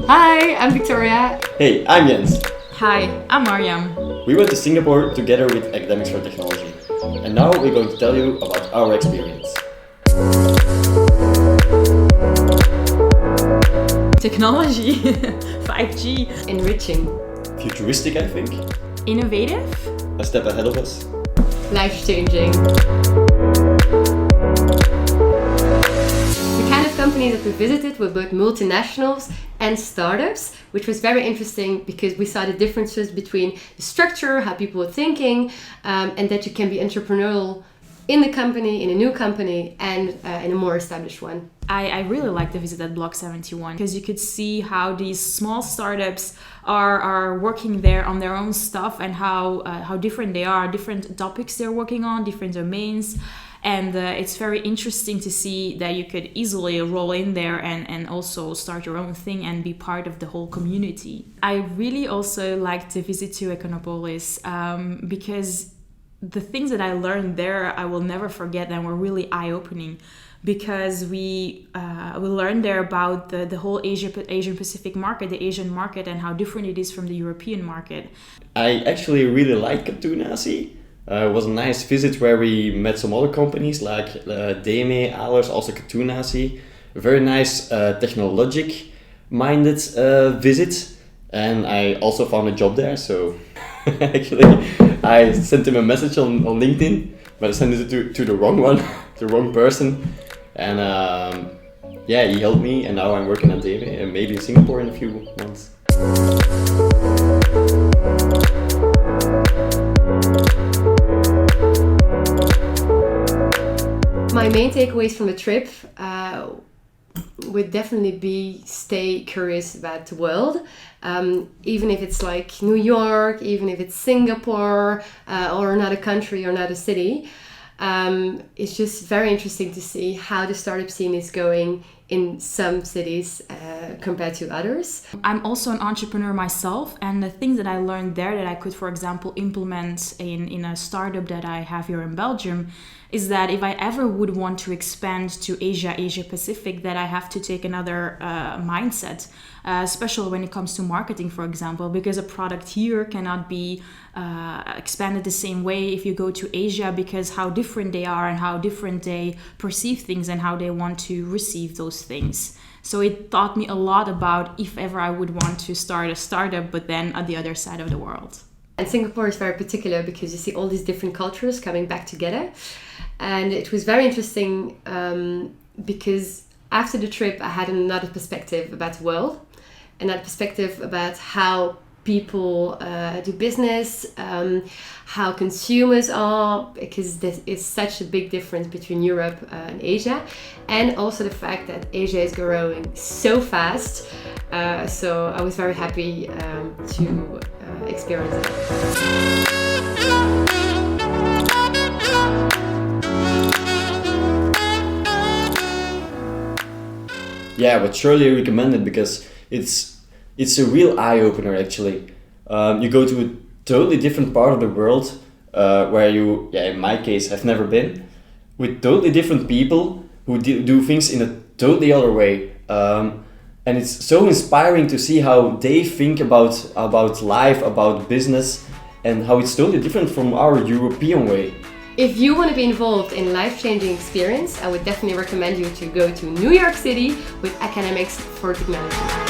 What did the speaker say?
Hi, I'm Victoria. Hey, I'm Jens. Hi, I'm Mariam. We went to Singapore together with Academics for Technology. And now we're going to tell you about our experience. Technology, 5G. Enriching. Futuristic, I think. Innovative. A step ahead of us. Life-changing. The kind of companies that we visited were both multinationals and startups, which was very interesting because we saw the differences between the structure, how people were thinking, and that you can be entrepreneurial in the company, in a new company, and in a more established one. I really liked the visit at Block 71 because you could see how these small startups are working there on their own stuff and how different they are, different topics they're working on, different domains. And it's very interesting to see that you could easily roll in there and also start your own thing and be part of the whole community. I really also liked the visit to Econopolis because the things that I learned there I will never forget and were really eye-opening. Because we learned there about the whole Asian Pacific market, the Asian market, and how different it is from the European market. I actually really like Katoenasi. It was a nice visit where we met some other companies like Deme, Alers, also Katoenasi. A very nice technologic-minded visit. And I also found a job there, so actually I sent him a message on LinkedIn, but I sent it to the wrong one, the wrong person. And he helped me, and now I'm working at Deme and maybe in Singapore in a few months. My main takeaways from the trip would definitely be stay curious about the world. Even if it's like New York, even if it's Singapore or another country or another city. It's just very interesting to see how the startup scene is going in some cities compared to others. I'm also an entrepreneur myself, and the things that I learned there that I could, for example, implement in a startup that I have here in Belgium is that if I ever would want to expand to Asia Pacific, that I have to take another mindset, especially when it comes to marketing, for example, because a product here cannot be expanded the same way if you go to Asia, because how different they are and how different they perceive things and how they want to receive those things. So it taught me a lot about if ever I would want to start a startup, but then at the other side of the world. And Singapore is very particular because you see all these different cultures coming back together. And it was very interesting because after the trip, I had another perspective about the world, another perspective about how people do business, how consumers are, because there is such a big difference between Europe and Asia, and also the fact that Asia is growing so fast. So I was very happy to experience it. Yeah, but surely recommend it because it's a real eye-opener actually. You go to a totally different part of the world where you, in my case, have never been, with totally different people who do things in a totally other way. And it's so inspiring to see how they think about life, about business, and how it's totally different from our European way. If you want to be involved in life-changing experience, I would definitely recommend you to go to New York City with Academics for Technology.